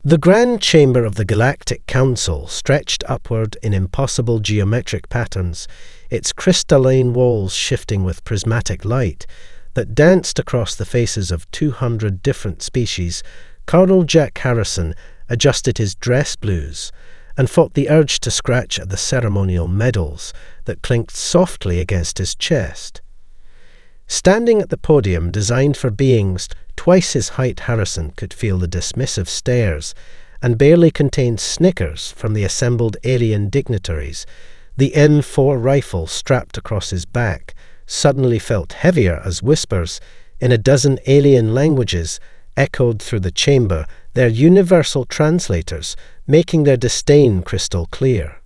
The grand chamber of the Galactic Council stretched upward in impossible geometric patterns, its crystalline walls shifting with prismatic light that danced across the faces of 200 different species. Colonel Jack Harrison adjusted his dress blues and fought the urge to scratch at the ceremonial medals that clinked softly against his chest. Standing at the podium designed for beings twice his height, Harrison could feel the dismissive stares and barely contained snickers from the assembled alien dignitaries. The M4 rifle strapped across his back suddenly felt heavier as whispers in a dozen alien languages echoed through the chamber, their universal translators making their disdain crystal clear.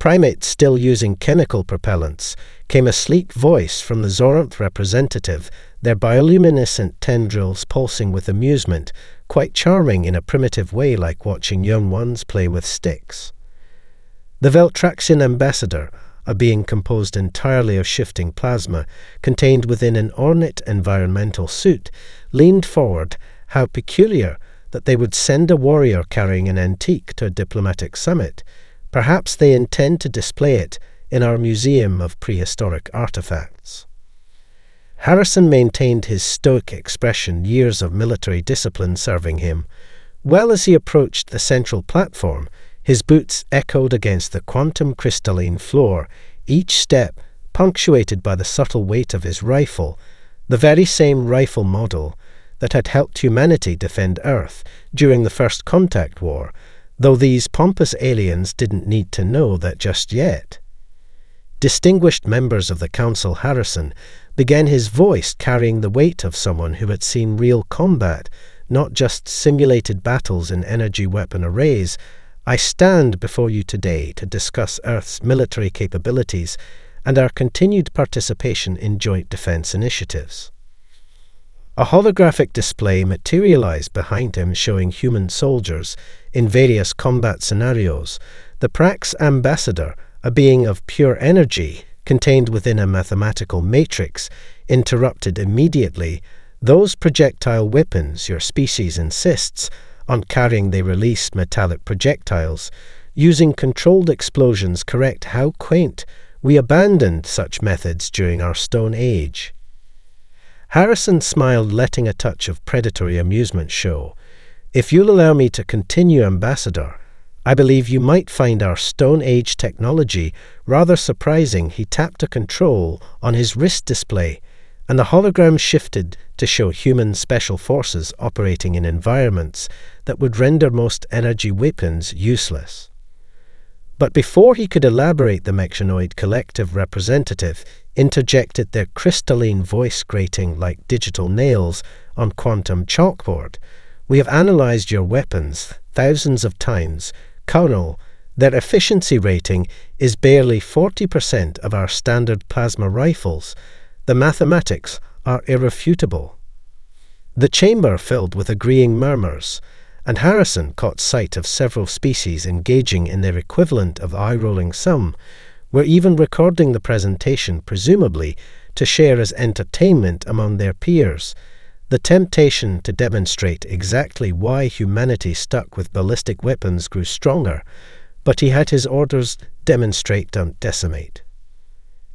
Primates still using chemical propellants, came a sleek voice from the Zoranth representative, their bioluminescent tendrils pulsing with amusement, quite charming in a primitive way like watching young ones play with sticks. The Veltraxian ambassador, a being composed entirely of shifting plasma, contained within an ornate environmental suit, leaned forward. How peculiar that they would send a warrior carrying an antique to a diplomatic summit. Perhaps they intend to display it in our Museum of Prehistoric Artifacts. Harrison maintained his stoic expression, years of military discipline serving him. Well, as he approached the central platform, his boots echoed against the quantum crystalline floor, each step punctuated by the subtle weight of his rifle, the very same rifle model that had helped humanity defend Earth during the First Contact War, though these pompous aliens didn't need to know that just yet. Distinguished members of the Council, Harrison began his voice carrying the weight of someone who had seen real combat, not just simulated battles in energy weapon arrays. I stand before you today to discuss Earth's military capabilities and our continued participation in joint defense initiatives. A holographic display materialized behind him showing human soldiers in various combat scenarios. The Prax ambassador, a being of pure energy contained within a mathematical matrix, interrupted immediately. Those projectile weapons your species insists on carrying, they release metallic projectiles. Using controlled explosions, correct. How quaint. We abandoned such methods during our Stone Age. Harrison smiled, letting a touch of predatory amusement show. If you'll allow me to continue, Ambassador, I believe you might find our Stone Age technology rather surprising. He tapped a control on his wrist display, and the hologram shifted to show human special forces operating in environments that would render most energy weapons useless. But before he could elaborate, the Mechanoid collective representative interjected, their crystalline voice grating like digital nails on quantum chalkboard. We have analyzed your weapons thousands of times. Colonel, their efficiency rating is barely 40% of our standard plasma rifles. The mathematics are irrefutable. The chamber filled with agreeing murmurs, and Harrison caught sight of several species engaging in their equivalent of eye-rolling. Some were even recording the presentation, presumably to share as entertainment among their peers. The temptation to demonstrate exactly why humanity stuck with ballistic weapons grew stronger, but he had his orders: demonstrate, don't decimate.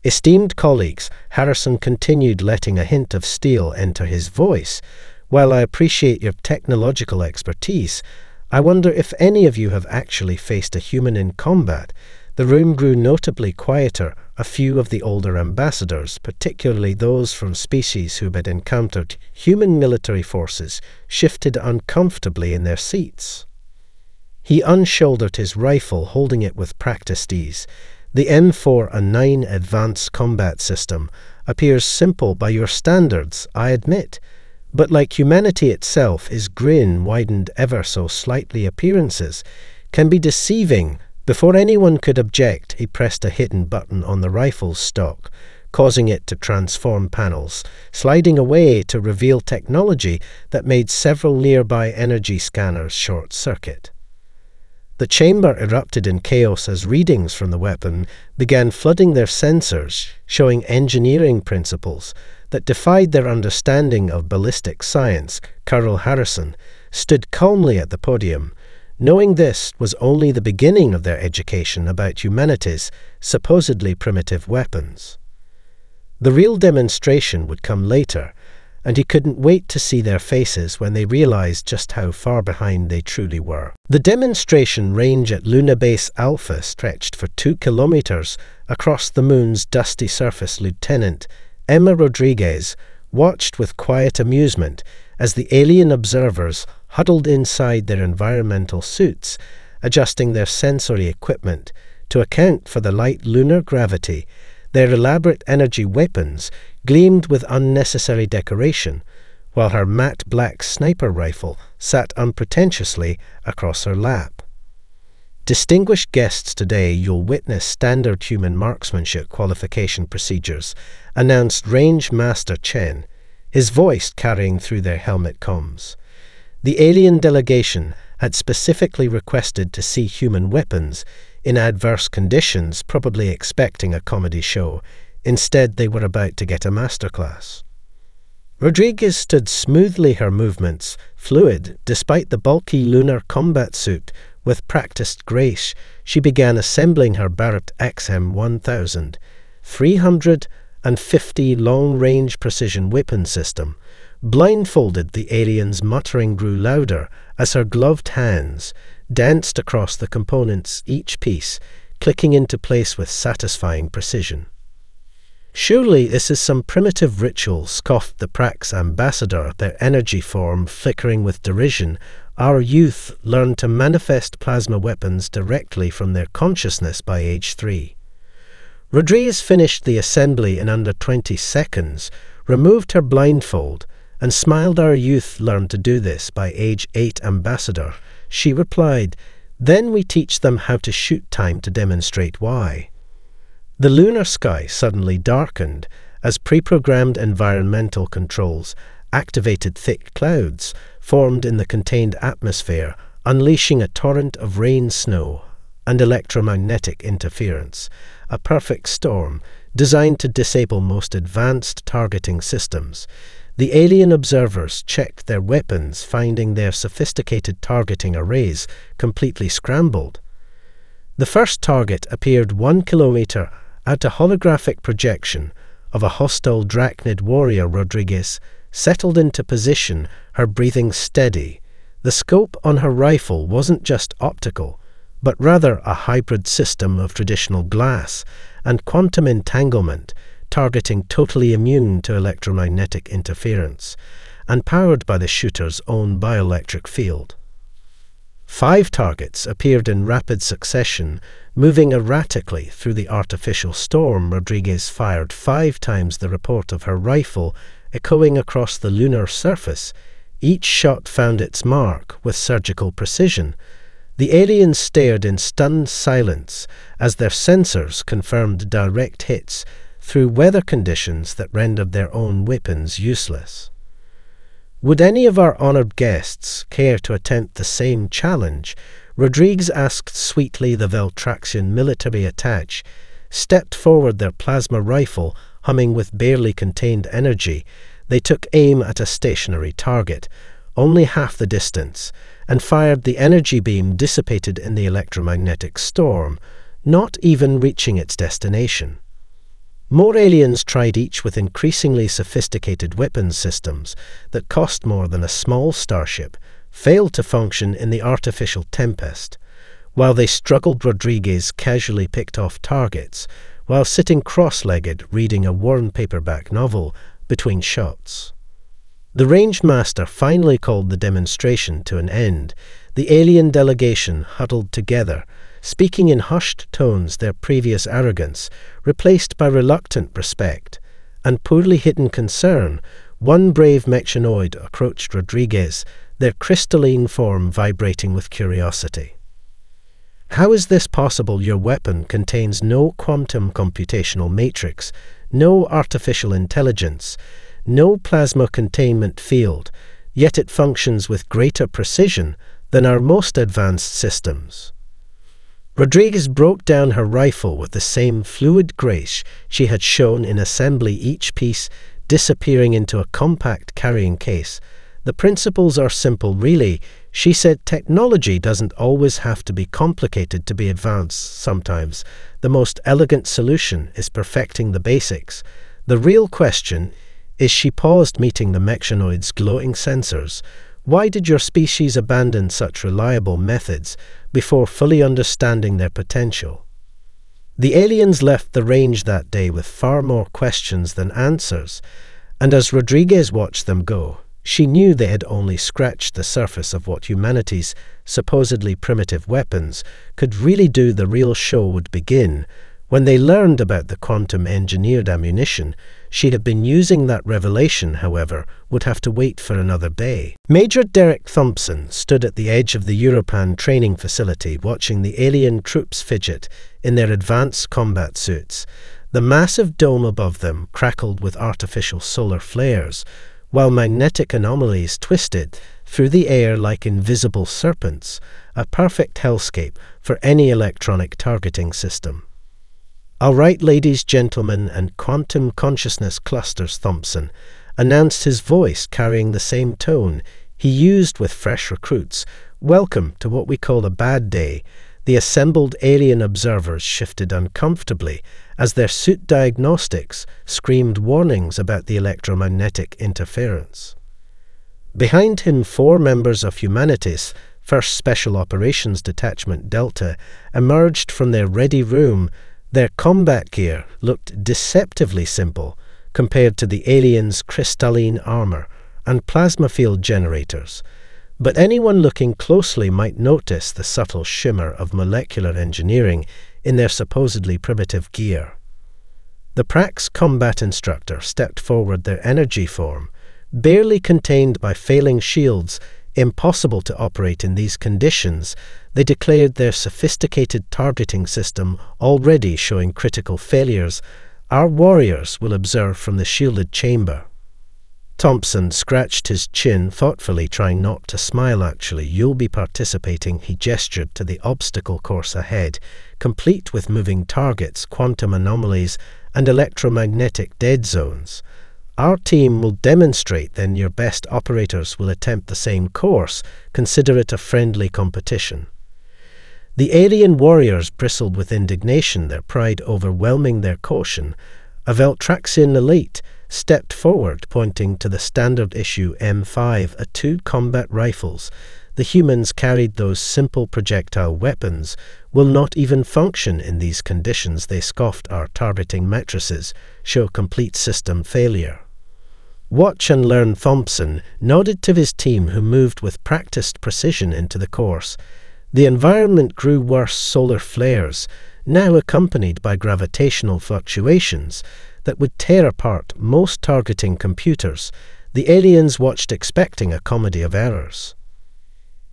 Esteemed colleagues, Harrison continued, letting a hint of steel enter his voice. While I appreciate your technological expertise, I wonder if any of you have actually faced a human in combat. The room grew notably quieter. A few of the older ambassadors, particularly those from species who had encountered human military forces, shifted uncomfortably in their seats. He unshouldered his rifle, holding it with practiced ease. The M4, a 9 advanced combat system, appears simple by your standards, I admit, but like humanity itself, his grin widened ever so slightly. Appearances can be deceiving. Before anyone could object, he pressed a hidden button on the rifle's stock, causing it to transform panels, sliding away to reveal technology that made several nearby energy scanners short-circuit. The chamber erupted in chaos as readings from the weapon began flooding their sensors, showing engineering principles that defied their understanding of ballistic science. Colonel Harrison, stood calmly at the podium, knowing this was only the beginning of their education about humanity's supposedly primitive weapons. The real demonstration would come later, and he couldn't wait to see their faces when they realized just how far behind they truly were. The demonstration range at Luna Base Alpha stretched for 2 kilometers across the moon's dusty surface. Lieutenant Emma Rodriguez watched with quiet amusement as the alien observers huddled inside their environmental suits, adjusting their sensory equipment to account for the light lunar gravity. Their elaborate energy weapons gleamed with unnecessary decoration, while her matte black sniper rifle sat unpretentiously across her lap. Distinguished guests, today you'll witness standard human marksmanship qualification procedures, announced Range Master Chen, his voice carrying through their helmet comms. The alien delegation had specifically requested to see human weapons in adverse conditions, probably expecting a comedy show. Instead, they were about to get a masterclass. Rodriguez stood smoothly, her movements fluid. Despite the bulky lunar combat suit, with practiced grace, she began assembling her Barrett XM1000 350 long-range precision weapon system. Blindfolded, the alien's muttering grew louder as her gloved hands danced across the components, each piece clicking into place with satisfying precision. "Surely this is some primitive ritual," scoffed the Prax ambassador, their energy form flickering with derision. "Our youth learned to manifest plasma weapons directly from their consciousness by age 3. Rodriguez finished the assembly in under 20 seconds, removed her blindfold, and smiled. "Our youth learned to do this by age 8, ambassador," she replied. "Then we teach them how to shoot time to demonstrate why." The lunar sky suddenly darkened as pre-programmed environmental controls activated. Thick clouds formed in the contained atmosphere, unleashing a torrent of rain, snow, and electromagnetic interference, a perfect storm designed to disable most advanced targeting systems. The alien observers checked their weapons, finding their sophisticated targeting arrays completely scrambled. The first target appeared 1 kilometer at a holographic projection of a hostile Drachnid warrior. Rodriguez settled into position, her breathing steady. The scope on her rifle wasn't just optical, but rather a hybrid system of traditional glass and quantum entanglement, targeting totally immune to electromagnetic interference, and powered by the shooter's own bioelectric field. 5 targets appeared in rapid succession, moving erratically through the artificial storm. Rodriguez fired 5 times the report of her rifle, echoing across the lunar surface. Each shot found its mark with surgical precision. The aliens stared in stunned silence as their sensors confirmed direct hits through weather conditions that rendered their own weapons useless. "Would any of our honored guests care to attempt the same challenge?" Rodriguez asked sweetly. The Veltraxian military attache stepped forward, their plasma rifle humming with barely contained energy. They took aim at a stationary target, only half the distance, and fired. The energy beam dissipated in the electromagnetic storm, not even reaching its destination. More aliens tried, each with increasingly sophisticated weapons systems that cost more than a small starship, failed to function in the artificial tempest. While they struggled, Rodriguez casually picked off targets while sitting cross-legged reading a worn paperback novel between shots. The range master finally called the demonstration to an end. The alien delegation huddled together, speaking in hushed tones, their previous arrogance replaced by reluctant respect and poorly hidden concern. One brave mechanoid approached Rodriguez, their crystalline form vibrating with curiosity. "How is this possible? Your weapon contains no quantum computational matrix, no artificial intelligence, no plasma containment field, yet it functions with greater precision than our most advanced systems." Rodriguez broke down her rifle with the same fluid grace she had shown in assembly, each piece disappearing into a compact carrying case The principles are simple, really. She said technology doesn't always have to be complicated to be advanced sometimes. The most elegant solution is perfecting the basics. The real question is, she paused, meeting the mechanoid's glowing sensors. Why did your species abandon such reliable methods before fully understanding their potential? The aliens left the range that day with far more questions than answers, and as Rodriguez watched them go, she knew they had only scratched the surface of what humanity's supposedly primitive weapons could really do. The real show would begin when they learned about the quantum-engineered ammunition. She had been using. That revelation, however, would have to wait for another day. Major Derek Thompson stood at the edge of the Europan training facility, watching the alien troops fidget in their advanced combat suits. The massive dome above them crackled with artificial solar flares, while magnetic anomalies twisted through the air like invisible serpents, a perfect hellscape for any electronic targeting system. "All right, ladies, gentlemen, and quantum consciousness clusters," Thompson announced, his voice carrying the same tone he used with fresh recruits. "Welcome to what we call a bad day." The assembled alien observers shifted uncomfortably as their suit diagnostics screamed warnings about the electromagnetic interference. Behind him, 4 members of humanity's 1st Special Operations Detachment Delta emerged from their ready room. Their combat gear looked deceptively simple compared to the aliens' crystalline armor and plasma field generators, but anyone looking closely might notice the subtle shimmer of molecular engineering in their supposedly primitive gear. The Prax combat instructor stepped forward, their energy form barely contained by failing shields, impossible to operate in these conditions. They declared their sophisticated targeting system already showing critical failures. "Our warriors will observe from the shielded chamber." Thompson scratched his chin thoughtfully, trying not to smile. "Actually, you'll be participating." He gestured to the obstacle course ahead, complete with moving targets, quantum anomalies, and electromagnetic dead zones. "Our team will demonstrate, then your best operators will attempt the same course. Consider it a friendly competition." The alien warriors bristled with indignation, their pride overwhelming their caution. A Veltraxian elite stepped forward, pointing to the standard-issue M5A2 combat rifles. "The humans carried those simple projectile weapons will not even function in these conditions," they scoffed. "Our targeting matrices show complete system failure." "Watch and learn." Thompson nodded to his team, who moved with practiced precision into the course. The environment grew worse. Solar flares, now accompanied by gravitational fluctuations that would tear apart most targeting computers. The aliens watched, expecting a comedy of errors.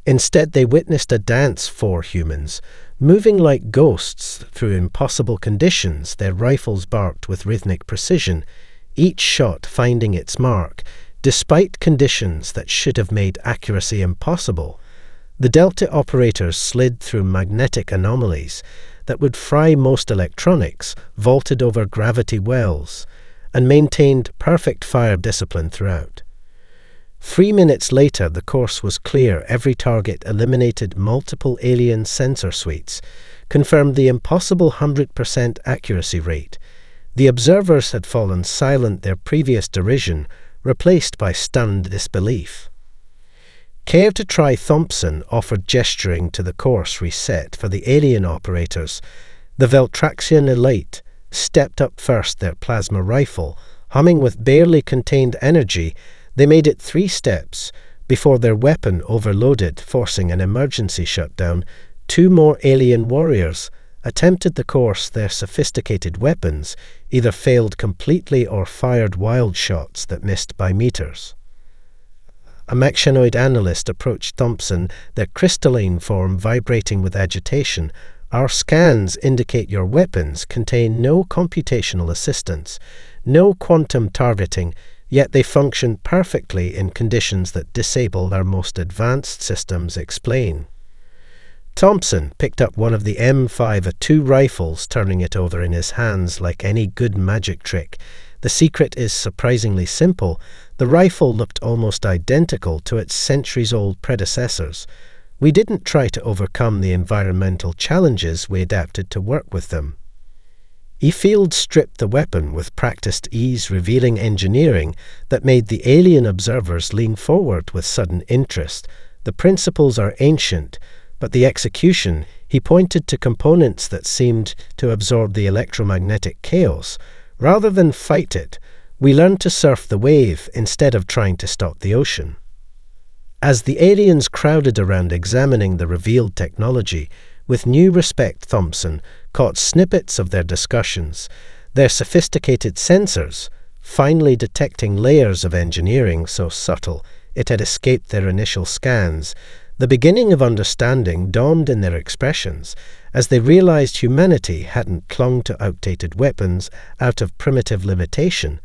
Instead, they witnessed a dance. 4 humans, moving like ghosts through impossible conditions, their rifles barked with rhythmic precision, each shot finding its mark, despite conditions that should have made accuracy impossible. The Delta operators slid through magnetic anomalies that would fry most electronics, vaulted over gravity wells, and maintained perfect fire discipline throughout. 3 minutes later, the course was clear. Every target eliminated, multiple alien sensor suites confirmed the impossible 100% accuracy rate. The observers had fallen silent, their previous derision replaced by stunned disbelief. "Care to try?" Thompson offered, gesturing to the course reset for the alien operators. The Veltraxian elite stepped up first, their plasma rifle humming with barely contained energy. They made it 3 steps before their weapon overloaded, forcing an emergency shutdown. 2 more alien warriors attempted the course. Their sophisticated weapons either failed completely or fired wild shots that missed by meters. A mechanoid analyst approached Thompson, their crystalline form vibrating with agitation. "Our scans indicate your weapons contain no computational assistance, no quantum targeting, yet they function perfectly in conditions that disable our most advanced systems." Explain. Thompson picked up one of the M5A2 rifles, turning it over in his hands like any good magic trick. The secret is surprisingly simple. The rifle looked almost identical to its centuries-old predecessors. We didn't try to overcome the environmental challenges, we adapted to work with them. E-Field stripped the weapon with practiced ease, revealing engineering that made the alien observers lean forward with sudden interest. The principles are ancient, but the execution, he pointed to components that seemed to absorb the electromagnetic chaos. Rather than fight it, we learned to surf the wave instead of trying to stop the ocean. As the aliens crowded around examining the revealed technology, with new respect Thompson caught snippets of their discussions, their sophisticated sensors, finally detecting layers of engineering so subtle it had escaped their initial scans. The beginning of understanding dawned in their expressions as they realized humanity hadn't clung to outdated weapons out of primitive limitation,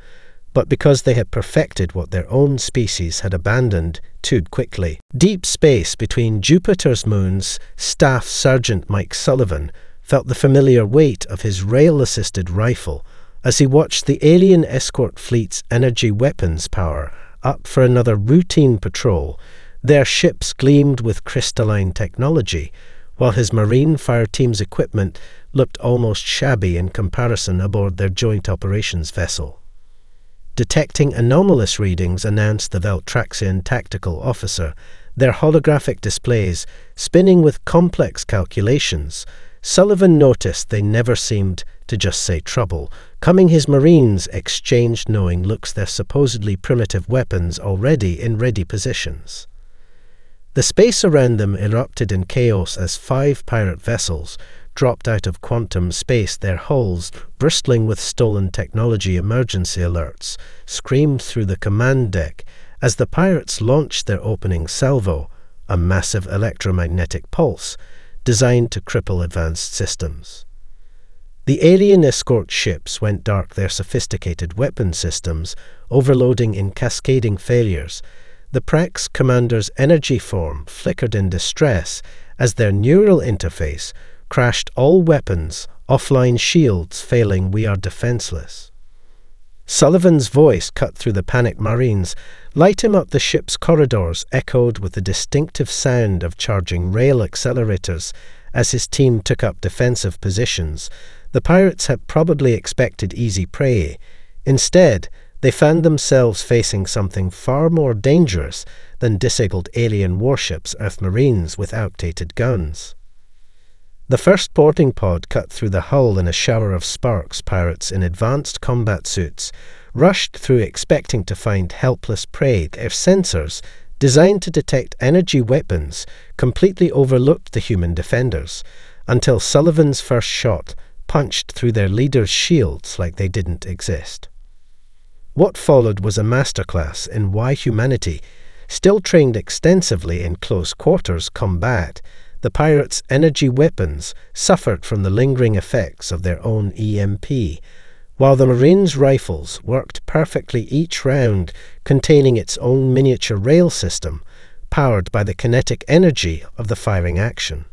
but because they had perfected what their own species had abandoned too quickly. Deep space between Jupiter's moons, Staff Sergeant Mike Sullivan felt the familiar weight of his rail-assisted rifle as he watched the alien escort fleet's energy weapons power up for another routine patrol. Their ships gleamed with crystalline technology, while his Marine fire team's equipment looked almost shabby in comparison aboard their joint operations vessel. Detecting anomalous readings, announced the Veltraxian tactical officer, their holographic displays spinning with complex calculations. Sullivan noticed they never seemed to just say trouble. Coming, his Marines exchanged knowing looks, their supposedly primitive weapons already in ready positions. The space around them erupted in chaos as 5 pirate vessels dropped out of quantum space, their hulls, bristling with stolen technology. Emergency alerts screamed through the command deck as the pirates launched their opening salvo, a massive electromagnetic pulse designed to cripple advanced systems. The alien escort ships went dark, their sophisticated weapon systems overloading in cascading failures. The Prax commander's energy form flickered in distress as their neural interface crashed all weapons, offline shields failing. We are defenseless. Sullivan's voice cut through the panicked Marines. Light him up. The ship's corridors echoed with the distinctive sound of charging rail accelerators as his team took up defensive positions. The pirates had probably expected easy prey. Instead, they found themselves facing something far more dangerous than disabled alien warships, Earth Marines with outdated guns. The first boarding pod cut through the hull in a shower of sparks. Pirates in advanced combat suits rushed through expecting to find helpless prey. Their sensors, designed to detect energy weapons, completely overlooked the human defenders, until Sullivan's first shot punched through their leaders' shields like they didn't exist. What followed was a masterclass in why humanity, still trained extensively in close quarters combat, the pirates' energy weapons suffered from the lingering effects of their own EMP, while the Marines' rifles worked perfectly, each round containing its own miniature rail system, powered by the kinetic energy of the firing action.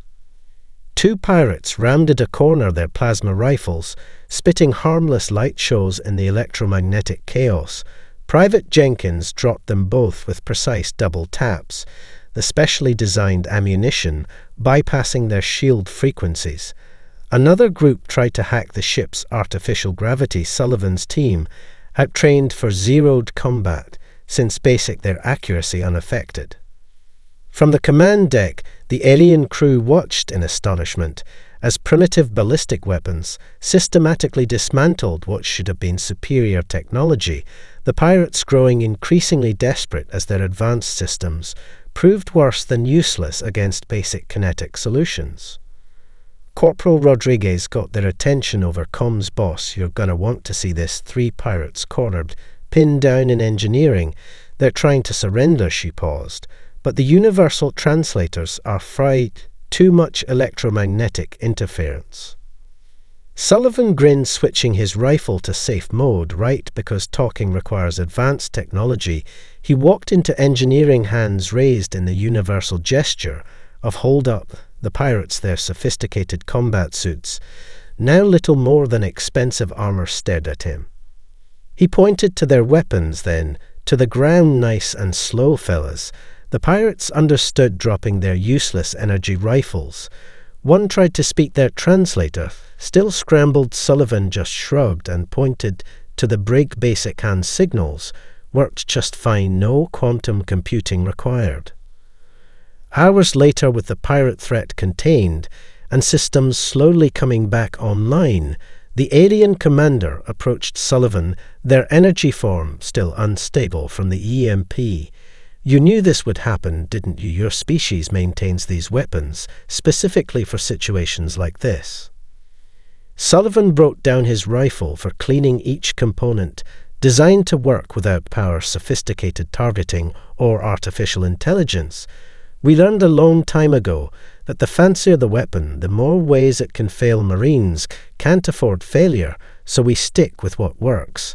2 pirates rounded a corner, their plasma rifles spitting harmless light shows in the electromagnetic chaos. Private Jenkins dropped them both with precise double taps, the specially designed ammunition bypassing their shield frequencies. Another group tried to hack the ship's artificial gravity. Sullivan's team, outtrained for zeroed combat, since basic their accuracy unaffected. From the command deck, the alien crew watched in astonishment as primitive ballistic weapons systematically dismantled what should have been superior technology, the pirates growing increasingly desperate as their advanced systems proved worse than useless against basic kinetic solutions. Corporal Rodriguez got their attention over comms. Boss, you're gonna want to see this. 3 pirates cornered, pinned down in engineering. They're trying to surrender, she paused. But the universal translators are fried. Too much electromagnetic interference. Sullivan grinned, switching his rifle to safe mode. Right, because talking requires advanced technology. He walked into engineering, hands raised in the universal gesture of hold up. The pirates, their sophisticated combat suits, now little more than expensive armor, stared at him. He pointed to their weapons then, to the ground nice and slow fellas. The pirates understood dropping their useless energy rifles. One tried to speak their translator. Still scrambled, Sullivan just shrugged and pointed to the brig basic hand signals. Worked just fine, no quantum computing required. Hours later, with the pirate threat contained and systems slowly coming back online, the alien commander approached Sullivan, their energy form still unstable from the EMP. You knew this would happen, didn't you? Your species maintains these weapons, specifically for situations like this. Sullivan brought down his rifle for cleaning each component, designed to work without power, sophisticated targeting, or artificial intelligence. We learned a long time ago that the fancier the weapon, the more ways it can fail. Marines can't afford failure, so we stick with what works.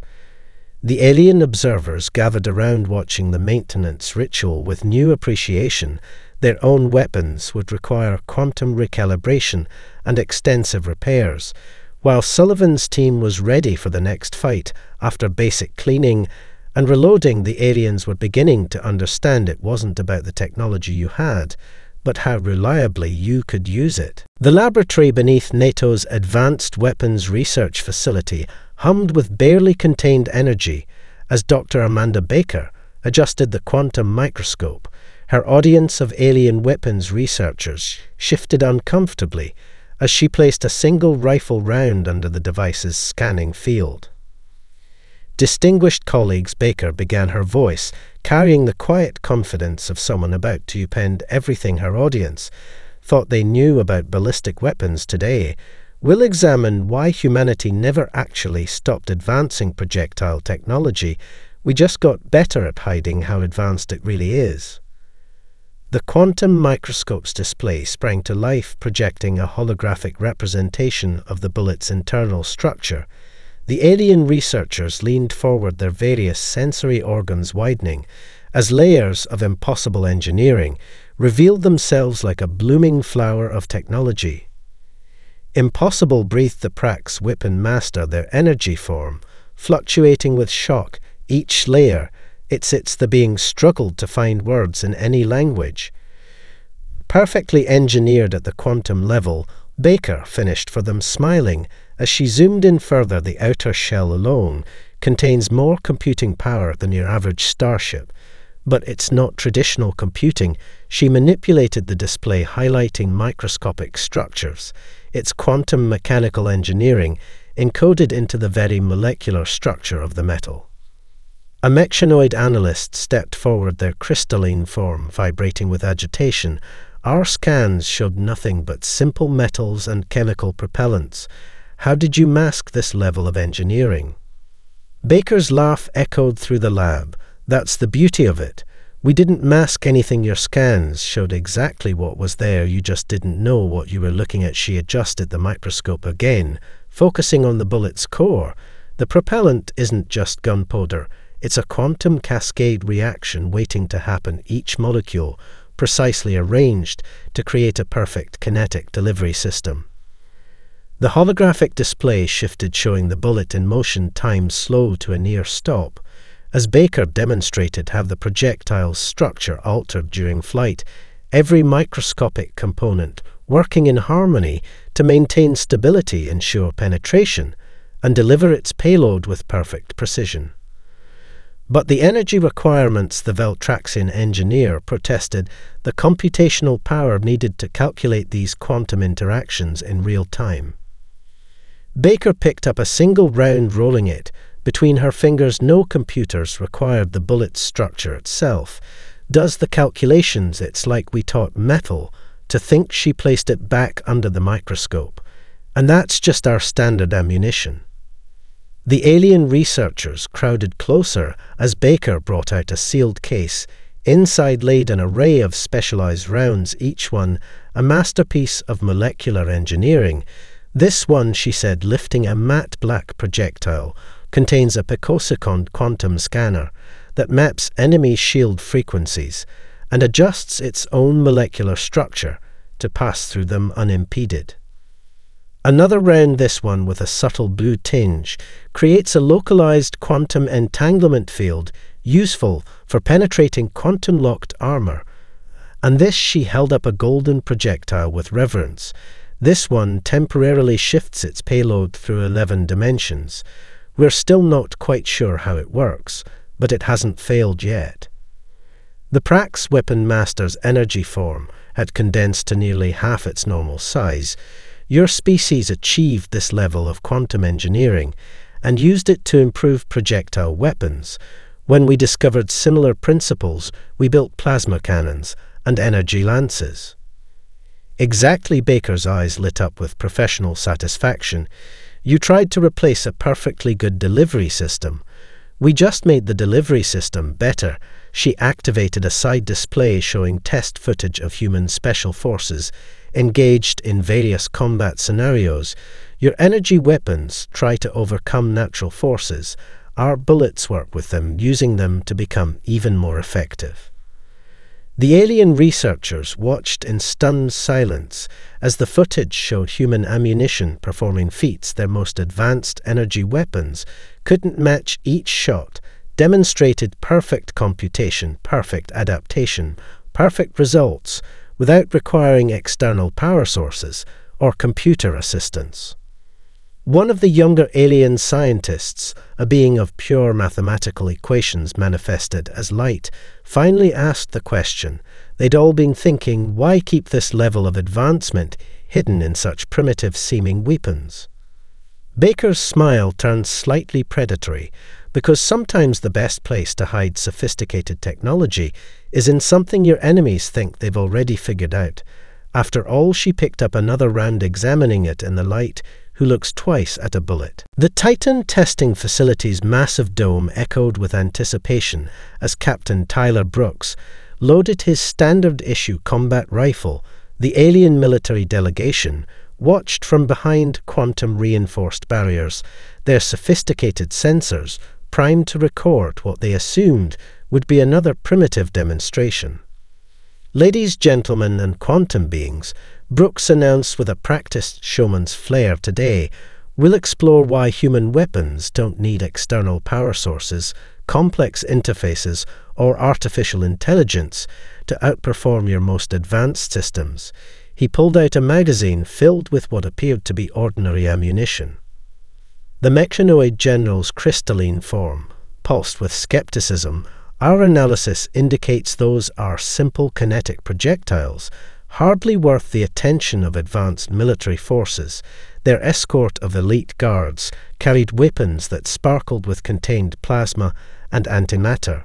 The alien observers gathered around watching the maintenance ritual with new appreciation. Their own weapons would require quantum recalibration and extensive repairs. While Sullivan's team was ready for the next fight, after basic cleaning and reloading, the aliens were beginning to understand it wasn't about the technology you had, but how reliably you could use it. The laboratory beneath NATO's Advanced Weapons Research Facility hummed with barely contained energy as Dr. Amanda Baker adjusted the quantum microscope. Her audience of alien weapons researchers shifted uncomfortably as she placed a single rifle round under the device's scanning field. Distinguished colleagues, Baker began, her voice carrying the quiet confidence of someone about to upend everything her audience thought they knew about ballistic weapons today. We'll examine why humanity never actually stopped advancing projectile technology. We just got better at hiding how advanced it really is. The quantum microscope's display sprang to life, projecting a holographic representation of the bullet's internal structure. The alien researchers leaned forward, their various sensory organs widening, as layers of impossible engineering revealed themselves like a blooming flower of technology. Impossible, breathed the Prax weapon master, their energy form fluctuating with shock. Each layer, it's the being struggled to find words in any language. Perfectly engineered at the quantum level, Baker finished for them, smiling as she zoomed in further. The outer shell alone contains more computing power than your average starship. But it's not traditional computing. She manipulated the display, highlighting microscopic structures. It's quantum mechanical engineering encoded into the very molecular structure of the metal. A mechanoid analyst stepped forward, their crystalline form vibrating with agitation. Our scans showed nothing but simple metals and chemical propellants. How did you mask this level of engineering? Baker's laugh echoed through the lab. That's the beauty of it. We didn't mask anything. Your scans showed exactly what was there. You just didn't know what you were looking at. She adjusted the microscope again, focusing on the bullet's core. The propellant isn't just gunpowder. It's a quantum cascade reaction waiting to happen, each molecule precisely arranged to create a perfect kinetic delivery system. The holographic display shifted, showing the bullet in motion, time slow to a near stop, as Baker demonstrated how the projectile's structure altered during flight, every microscopic component working in harmony to maintain stability, ensure penetration, and deliver its payload with perfect precision. But the energy requirements, the Veltraxian engineer protested, the computational power needed to calculate these quantum interactions in real time. Baker picked up a single round, rolling it between her fingers. No computers required, the bullet's structure itself does the calculations. It's like we taught metal to think. She placed it back under the microscope. And that's just our standard ammunition. The alien researchers crowded closer as Baker brought out a sealed case. Inside laid an array of specialized rounds, each one a masterpiece of molecular engineering. This one, she said, lifting a matte black projectile, contains a picosecond quantum scanner that maps enemy shield frequencies and adjusts its own molecular structure to pass through them unimpeded. Another round, this one with a subtle blue tinge, creates a localized quantum entanglement field useful for penetrating quantum-locked armor. And this she held up a golden projectile with reverence. This one temporarily shifts its payload through 11 dimensions. We're still not quite sure how it works, but it hasn't failed yet. The Prax Weapon Master's energy form had condensed to nearly half its normal size. Your species achieved this level of quantum engineering and used it to improve projectile weapons. When we discovered similar principles, we built plasma cannons and energy lances. Exactly, Baker's eyes lit up with professional satisfaction. You tried to replace a perfectly good delivery system. We just made the delivery system better. She activated a side display showing test footage of human special forces engaged in various combat scenarios. Your energy weapons try to overcome natural forces. Our bullets work with them, using them to become even more effective. The alien researchers watched in stunned silence as the footage showed human ammunition performing feats their most advanced energy weapons couldn't match. Each shot demonstrated perfect computation, perfect adaptation, perfect results without requiring external power sources or computer assistance. One of the younger alien scientists, a being of pure mathematical equations manifested as light, finally asked the question they'd all been thinking: why keep this level of advancement hidden in such primitive-seeming weapons? Baker's smile turned slightly predatory, because sometimes the best place to hide sophisticated technology is in something your enemies think they've already figured out. After all, she picked up another round, examining it in the light, who looks twice at a bullet. The Titan testing facility's massive dome echoed with anticipation as Captain Tyler Brooks loaded his standard-issue combat rifle. The alien military delegation watched from behind quantum-reinforced barriers, their sophisticated sensors primed to record what they assumed would be another primitive demonstration. Ladies, gentlemen, and quantum beings, Brooks announced with a practiced showman's flair, today we'll explore why human weapons don't need external power sources, complex interfaces, or artificial intelligence to outperform your most advanced systems. He pulled out a magazine filled with what appeared to be ordinary ammunition. The mechanoid general's crystalline form pulsed with skepticism. Our analysis indicates those are simple kinetic projectiles, hardly worth the attention of advanced military forces. Their escort of elite guards carried weapons that sparkled with contained plasma and antimatter.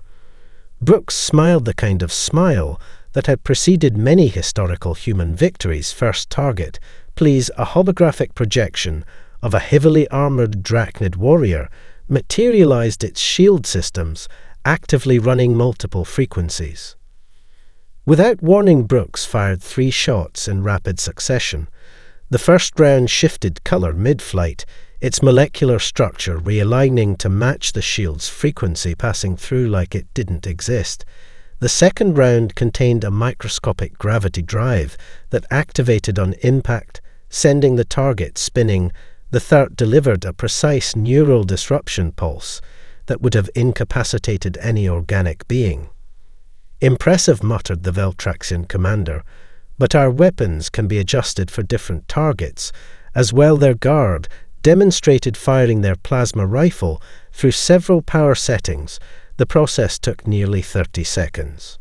Brooks smiled the kind of smile that had preceded many historical human victories. First target, please. A holographic projection of a heavily armored Drachnid warrior materialized its shield systems, actively running multiple frequencies. Without warning, Brooks fired 3 shots in rapid succession. The first round shifted color mid-flight, its molecular structure realigning to match the shield's frequency, passing through like it didn't exist. The second round contained a microscopic gravity drive that activated on impact, sending the target spinning. The third delivered a precise neural disruption pulse that would have incapacitated any organic being. Impressive, muttered the Veltraxian commander, but our weapons can be adjusted for different targets. As well, their guard demonstrated firing their plasma rifle through several power settings. The process took nearly 30 seconds.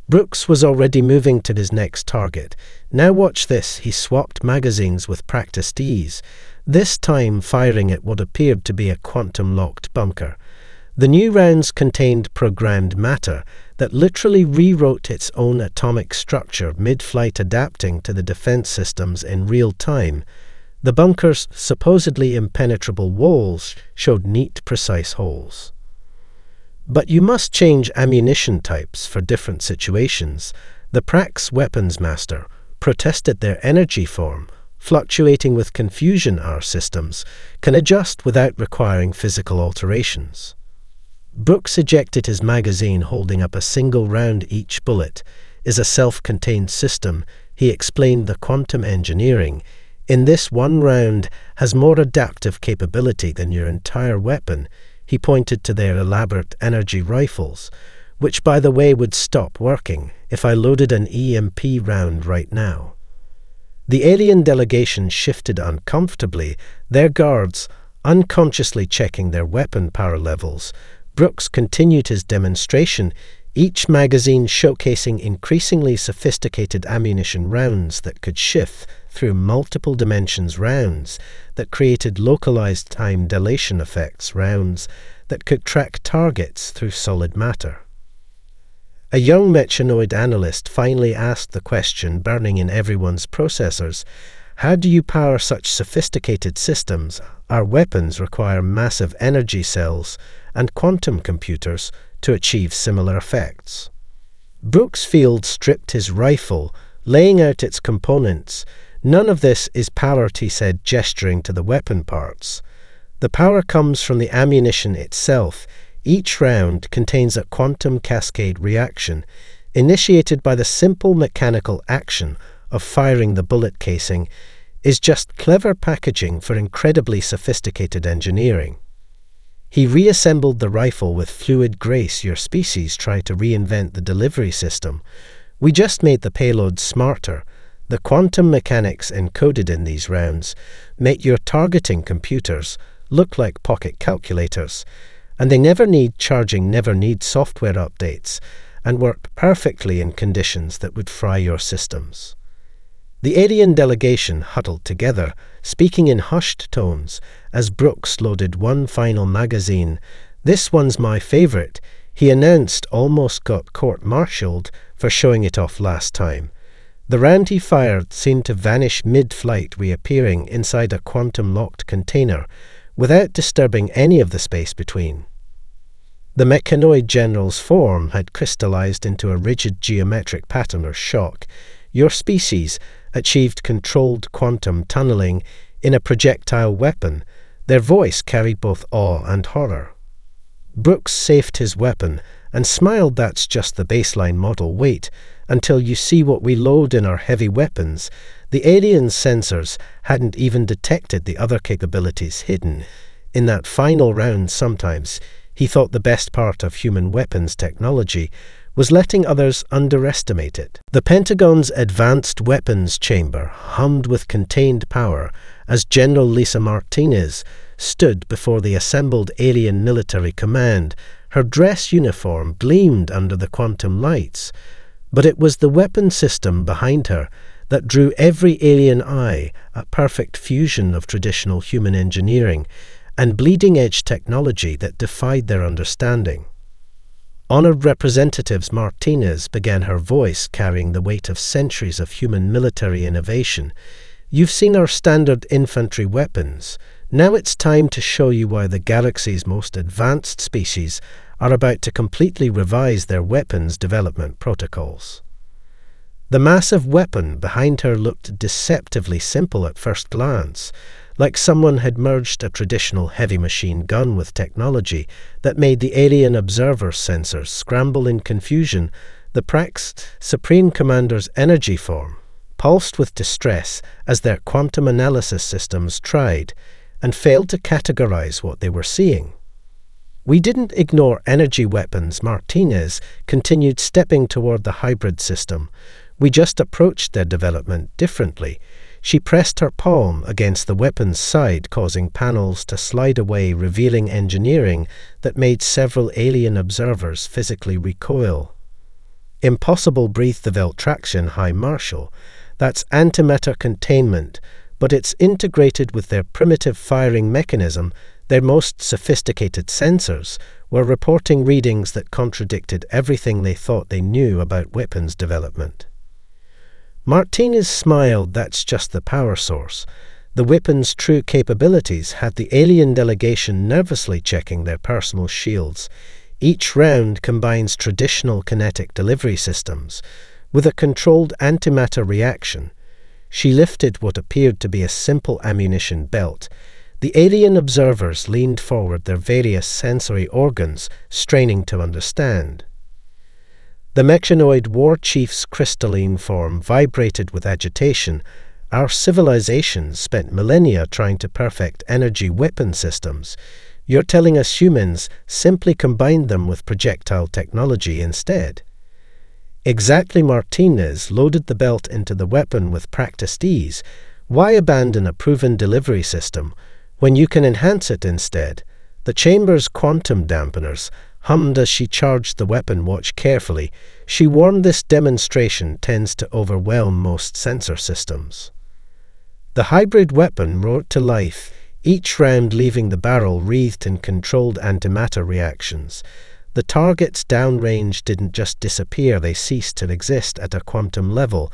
Brooks was already moving to his next target. Now watch this. He swapped magazines with practiced ease, this time firing at what appeared to be a quantum-locked bunker. The new rounds contained programmed matter that literally rewrote its own atomic structure mid-flight, adapting to the defense systems in real time. The bunker's supposedly impenetrable walls showed neat, precise holes. But you must change ammunition types for different situations. The Prax Weapons Master protested. Their energy form, fluctuating with confusion, our systems can adjust without requiring physical alterations. Brooks ejected his magazine, holding up a single round. Each bullet is a self-contained system. He explained the quantum engineering In this one round has more adaptive capability than your entire weapon. He pointed to their elaborate energy rifles, which by the way would stop working if I loaded an EMP round right now. The alien delegation shifted uncomfortably, their guards unconsciously checking their weapon power levels. Brooks continued his demonstration, each magazine showcasing increasingly sophisticated ammunition rounds that could shift through multiple dimensions, rounds that created localized time dilation effects, rounds that could track targets through solid matter. A young mechanoid analyst finally asked the question burning in everyone's processors: how do you power such sophisticated systems? Our weapons require massive energy cells and quantum computers to achieve similar effects. Brooks Field stripped his rifle, laying out its components. None of this is powered, he said, gesturing to the weapon parts. The power comes from the ammunition itself. Each round contains a quantum cascade reaction, initiated by the simple mechanical action of firing the bullet casing, is just clever packaging for incredibly sophisticated engineering. He reassembled the rifle with fluid grace. Your species tried to reinvent the delivery system. We just made the payload smarter. The quantum mechanics encoded in these rounds make your targeting computers look like pocket calculators, and they never need charging, never need software updates, and work perfectly in conditions that would fry your systems. The alien delegation huddled together, speaking in hushed tones, as Brooks loaded one final magazine. "This one's my favorite," he announced, almost got court-martialed for showing it off last time. The round he fired seemed to vanish mid-flight, reappearing inside a quantum-locked container, without disturbing any of the space between. The mechanoid general's form had crystallized into a rigid geometric pattern or shock. Your species achieved controlled quantum tunneling in a projectile weapon. Their voice carried both awe and horror. Brooks safed his weapon and smiled. "That's just the baseline model. Wait until you see what we load in our heavy weapons." The alien's sensors hadn't even detected the other capabilities hidden in that final round. Sometimes he thought the best part of human weapons technology was letting others underestimate it. The Pentagon's Advanced Weapons Chamber hummed with contained power as General Lisa Martinez stood before the assembled alien military command. Her dress uniform gleamed under the quantum lights, but it was the weapon system behind her that drew every alien eye, a perfect fusion of traditional human engineering and bleeding-edge technology that defied their understanding. Honored Representatives Martinez began, her voice carrying the weight of centuries of human military innovation. "You've seen our standard infantry weapons. Now it's time to show you why the galaxy's most advanced species are about to completely revise their weapons development protocols." The massive weapon behind her looked deceptively simple at first glance, like someone had merged a traditional heavy machine gun with technology that made the alien observer sensors scramble in confusion. The Prax Supreme Commander's energy form pulsed with distress as their quantum analysis systems tried and failed to categorize what they were seeing. "We didn't ignore energy weapons," Martinez continued, stepping toward the hybrid system. "We just approached their development differently." She pressed her palm against the weapon's side, causing panels to slide away, revealing engineering that made several alien observers physically recoil. "Impossible," breathed the Veltraxian High Marshal. "That's antimatter containment, but it's integrated with their primitive firing mechanism. Their most sophisticated sensors were reporting readings that contradicted everything they thought they knew about weapons development." Martinez smiled. "That's just the power source. The weapon's true capabilities had the alien delegation nervously checking their personal shields. Each round combines traditional kinetic delivery systems with a controlled antimatter reaction." She lifted what appeared to be a simple ammunition belt. The alien observers leaned forward, their various sensory organs straining to understand. The mechanoid war chief's crystalline form vibrated with agitation, Our civilizations spent millennia trying to perfect energy weapon systems. You're telling us humans simply combined them with projectile technology instead. Exactly. Martinez loaded the belt into the weapon with practiced ease. Why abandon a proven delivery system when you can enhance it instead? The chamber's quantum dampeners hummed as she charged the weapon watch carefully. She warned this demonstration tends to overwhelm most sensor systems. The hybrid weapon roared to life, each round leaving the barrel wreathed in controlled antimatter reactions. The targets downrange didn't just disappear, they ceased to exist at a quantum level.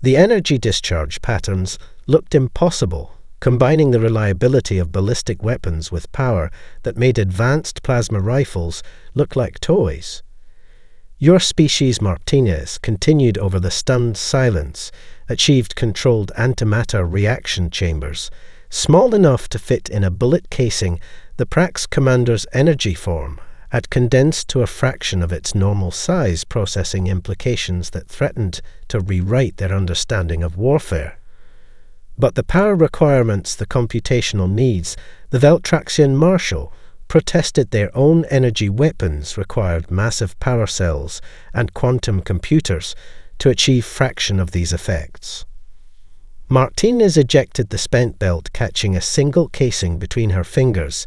The energy discharge patterns looked impossible, combining the reliability of ballistic weapons with power that made advanced plasma rifles look like toys. Your species, Martinez, continued over the stunned silence, achieved controlled antimatter reaction chambers. Small enough to fit in a bullet casing, the Prax commander's energy form had condensed to a fraction of its normal size, processing implications that threatened to rewrite their understanding of warfare. But the power requirements, the computational needs, the Veltraxian Marshal protested their own energy weapons required massive power cells and quantum computers to achieve fraction of these effects. Martinez ejected the spent belt, catching a single casing between her fingers.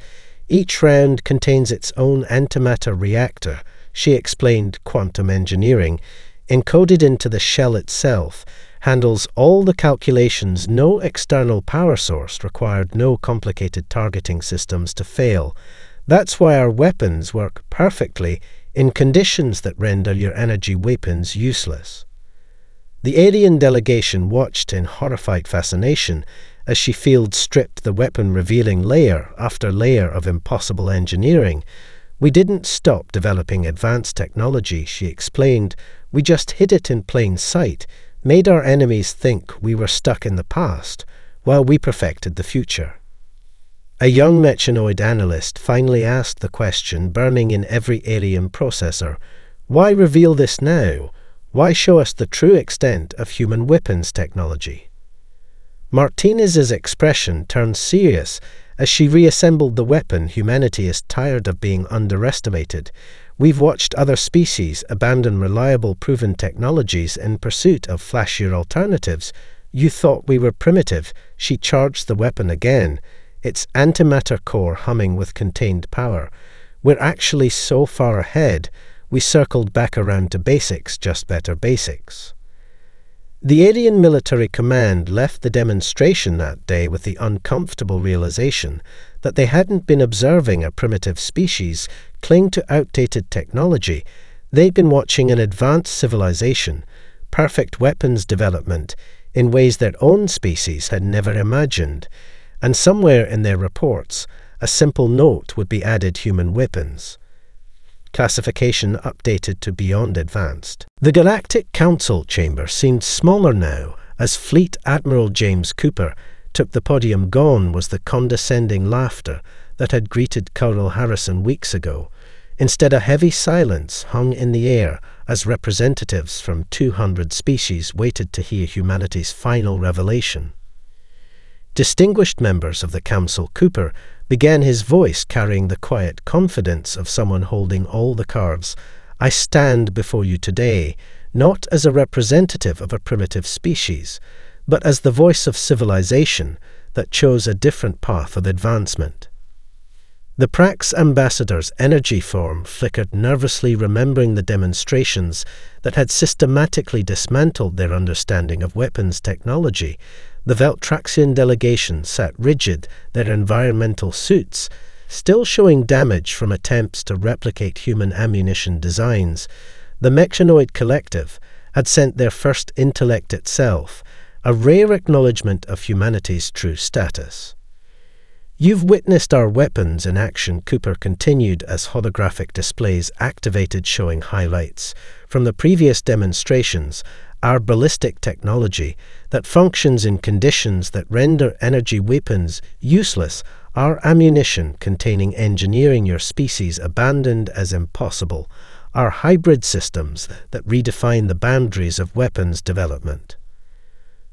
Each round contains its own antimatter reactor, she explained. Quantum engineering, encoded into the shell itself, handles all the calculations. No external power source required, no complicated targeting systems to fail. That's why our weapons work perfectly in conditions that render your energy weapons useless. The alien delegation watched in horrified fascination as she field-stripped the weapon, revealing layer after layer of impossible engineering. We didn't stop developing advanced technology, she explained. We just hid it in plain sight, made our enemies think we were stuck in the past, while we perfected the future. A young mechanoid analyst finally asked the question burning in every alien processor, why reveal this now? Why show us the true extent of human weapons technology? Martinez's expression turned serious as she reassembled the weapon. Humanity is tired of being underestimated. We've watched other species abandon reliable, proven technologies in pursuit of flashier alternatives. You thought we were primitive. She charged the weapon again, its antimatter core humming with contained power. We're actually so far ahead, we circled back around to basics, just better basics. The alien military command left the demonstration that day with the uncomfortable realization that they hadn't been observing a primitive species cling to outdated technology. They'd been watching an advanced civilization, perfect weapons development in ways their own species had never imagined. And somewhere in their reports, a simple note would be added: human weapons. Classification updated to beyond advanced. The Galactic Council chamber seemed smaller now as Fleet Admiral James Cooper took the podium. Gone was the condescending laughter that had greeted Colonel Harrison weeks ago. Instead, a heavy silence hung in the air as representatives from 200 species waited to hear humanity's final revelation. Distinguished members of the Council, Cooper began, his voice carrying the quiet confidence of someone holding all the cards. I stand before you today, not as a representative of a primitive species, but as the voice of civilization that chose a different path of advancement. The Prax ambassador's energy form flickered nervously, remembering the demonstrations that had systematically dismantled their understanding of weapons technology. The Veltraxian delegation sat rigid, their environmental suits still showing damage from attempts to replicate human ammunition designs. The Mechanoid Collective had sent their first intellect itself, a rare acknowledgement of humanity's true status. You've witnessed our weapons in action, Cooper continued as holographic displays activated, showing highlights from the previous demonstrations. Our ballistic technology that functions in conditions that render energy weapons useless, our ammunition containing engineering your species abandoned as impossible, our hybrid systems that redefine the boundaries of weapons development.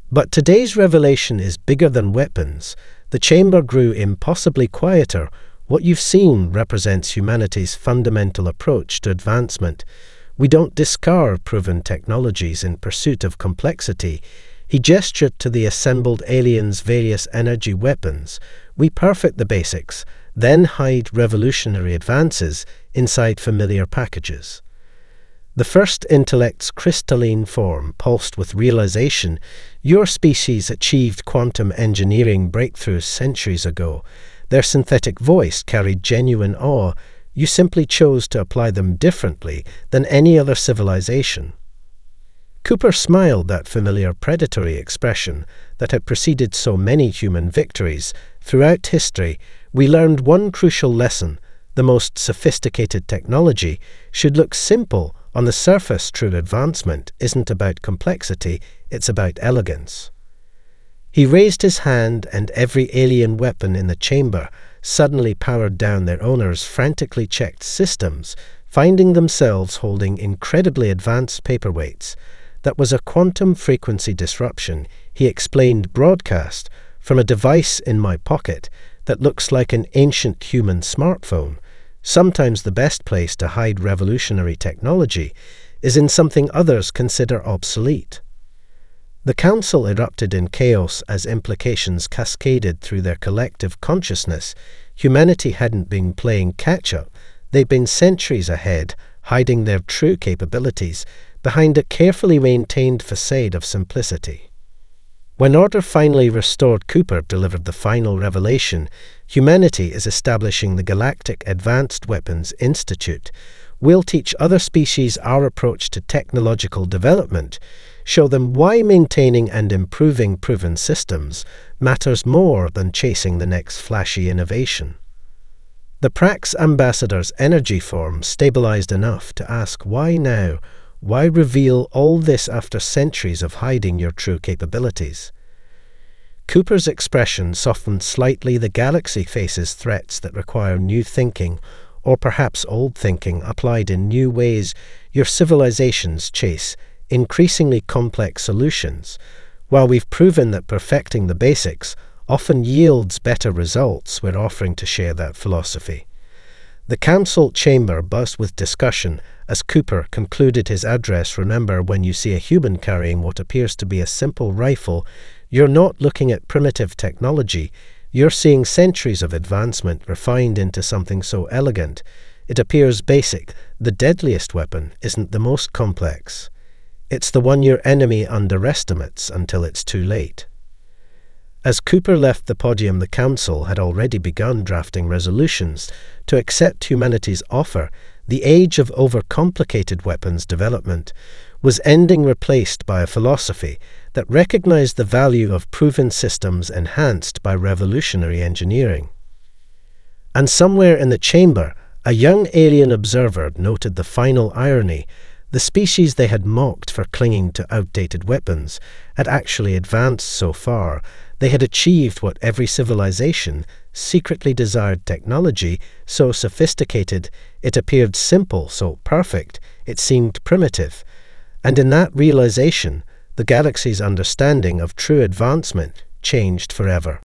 But today's revelation is bigger than weapons. The chamber grew impossibly quieter. What you've seen represents humanity's fundamental approach to advancement. We don't discard proven technologies in pursuit of complexity. He gestured to the assembled aliens' various energy weapons. We perfect the basics, then hide revolutionary advances inside familiar packages. The first intellect's crystalline form pulsed with realization. Your species achieved quantum engineering breakthroughs centuries ago. Their synthetic voice carried genuine awe. You simply chose to apply them differently than any other civilization. Cooper smiled, that familiar predatory expression that had preceded so many human victories. Throughout history, we learned one crucial lesson. The most sophisticated technology should look simple on the surface. True advancement isn't about complexity, it's about elegance. He raised his hand, and every alien weapon in the chamber suddenly powered down. Their owners frantically checked systems, finding themselves holding incredibly advanced paperweights. That was a quantum frequency disruption, he explained, broadcast from a device in my pocket that looks like an ancient human smartphone. Sometimes the best place to hide revolutionary technology is in something others consider obsolete. The council erupted in chaos as implications cascaded through their collective consciousness. Humanity hadn't been playing catch-up. They'd been centuries ahead, hiding their true capabilities behind a carefully maintained facade of simplicity. When order finally restored, Cooper delivered the final revelation. Humanity is establishing the Galactic Advanced Weapons Institute. We'll teach other species our approach to technological development, show them why maintaining and improving proven systems matters more than chasing the next flashy innovation. The Prax ambassador's energy form stabilized enough to ask, why now? Why reveal all this after centuries of hiding your true capabilities? Cooper's expression softened slightly. The galaxy faces threats that require new thinking, or perhaps old thinking applied in new ways. Your civilizations chase increasingly complex solutions. While we've proven that perfecting the basics often yields better results, we're offering to share that philosophy. The council chamber buzzed with discussion as Cooper concluded his address. Remember, when you see a human carrying what appears to be a simple rifle, you're not looking at primitive technology. You're seeing centuries of advancement refined into something so elegant. It appears basic. The deadliest weapon isn't the most complex. It's the one your enemy underestimates until it's too late. As Cooper left the podium, the council had already begun drafting resolutions to accept humanity's offer. The age of overcomplicated weapons development was ending, replaced by a philosophy that recognized the value of proven systems enhanced by revolutionary engineering. And somewhere in the chamber, a young alien observer noted the final irony. The species they had mocked for clinging to outdated weapons had actually advanced so far. They had achieved what every civilization secretly desired: technology so sophisticated it appeared simple, so perfect it seemed primitive. And in that realization, the galaxy's understanding of true advancement changed forever.